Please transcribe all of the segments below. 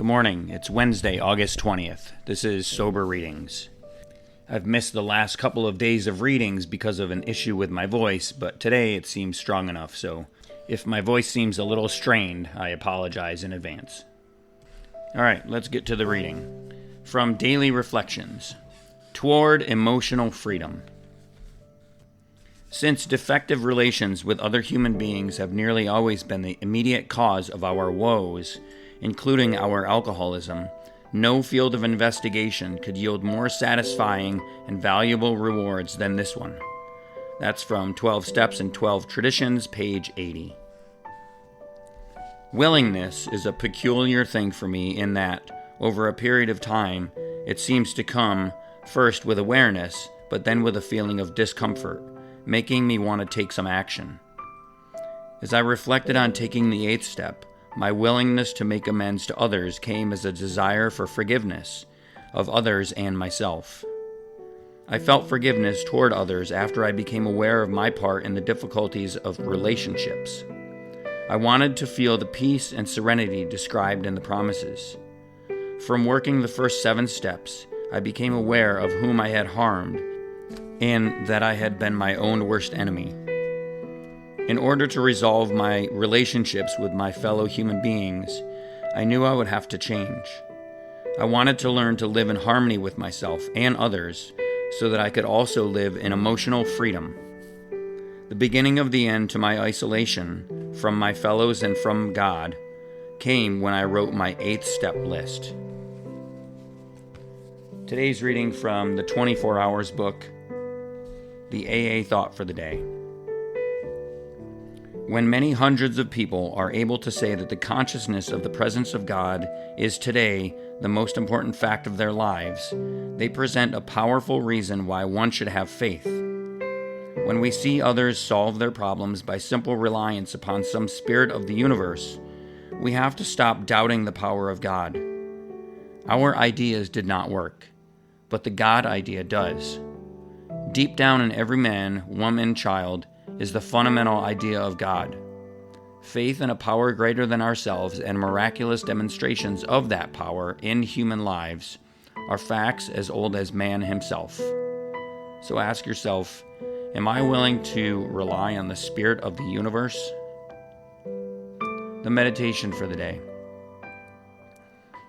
Good morning. It's Wednesday, August 20th. This is Sober Readings. I've missed the last couple of days of readings because of an issue with my voice, but today it seems strong enough, so if my voice seems a little strained, I apologize in advance. All right, let's get to the reading. From Daily Reflections, Toward Emotional Freedom. Since defective relations with other human beings have nearly always been the immediate cause of our woes, including our alcoholism, no field of investigation could yield more satisfying and valuable rewards than this one. That's from 12 Steps and 12 Traditions, page 80. Willingness is a peculiar thing for me in that, over a period of time, it seems to come first with awareness, but then with a feeling of discomfort, making me want to take some action. As I reflected on taking the 8th step, my willingness to make amends to others came as a desire for forgiveness of others and myself. I felt forgiveness toward others after I became aware of my part in the difficulties of relationships. I wanted to feel the peace and serenity described in the promises. From working the first 7 steps, I became aware of whom I had harmed and that I had been my own worst enemy. In order to resolve my relationships with my fellow human beings, I knew I would have to change. I wanted to learn to live in harmony with myself and others so that I could also live in emotional freedom. The beginning of the end to my isolation from my fellows and from God came when I wrote my 8th step list. Today's reading from the 24 Hours book, the AA Thought for the Day. When many hundreds of people are able to say that the consciousness of the presence of God is today the most important fact of their lives, they present a powerful reason why one should have faith. When we see others solve their problems by simple reliance upon some spirit of the universe, we have to stop doubting the power of God. Our ideas did not work, but the God idea does. Deep down in every man, woman, child, is the fundamental idea of God. Faith in a power greater than ourselves and miraculous demonstrations of that power in human lives are facts as old as man himself. So ask yourself, am I willing to rely on the spirit of the universe? The meditation for the day.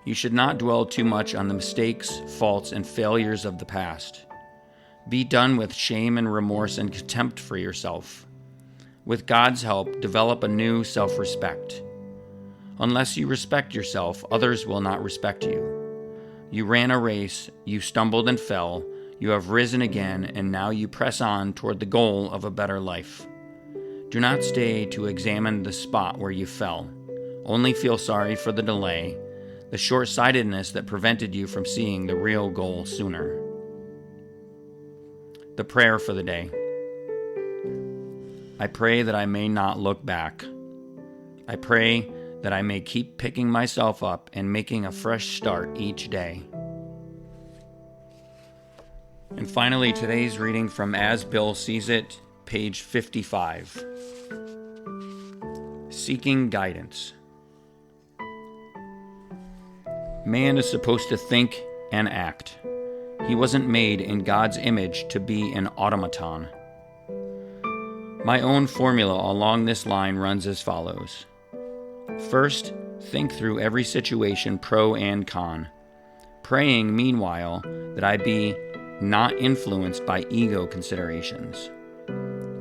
You should not dwell too much on the mistakes, faults, and failures of the past. Be done with shame and remorse and contempt for yourself. With God's help, develop a new self-respect. Unless you respect yourself, others will not respect you. You ran a race, you stumbled and fell, you have risen again, and now you press on toward the goal of a better life. Do not stay to examine the spot where you fell. Only feel sorry for the delay, the short-sightedness that prevented you from seeing the real goal sooner. The prayer for the day. I pray that I may not look back. I pray that I may keep picking myself up and making a fresh start each day. And finally, today's reading from As Bill Sees It, page 55. Seeking Guidance. Man is supposed to think and act. He wasn't made in God's image to be an automaton. My own formula along this line runs as follows. First, think through every situation, pro and con. Praying, meanwhile, that I be not influenced by ego considerations.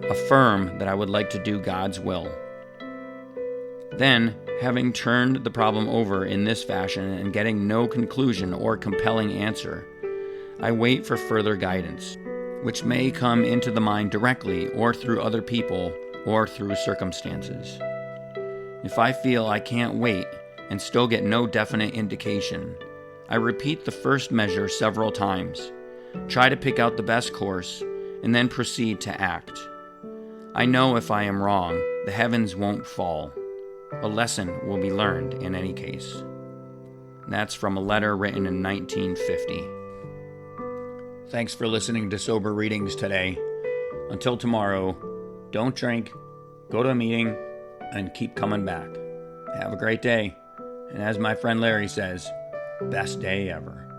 Affirm that I would like to do God's will. Then, having turned the problem over in this fashion and getting no conclusion or compelling answer, I wait for further guidance, which may come into the mind directly or through other people or through circumstances. If I feel I can't wait and still get no definite indication, I repeat the first measure several times, try to pick out the best course, and then proceed to act. I know if I am wrong, the heavens won't fall. A lesson will be learned in any case. That's from a letter written in 1950. Thanks for listening to Sober Readings today. Until tomorrow, don't drink, go to a meeting, and keep coming back. Have a great day, And as my friend Larry says, best day ever.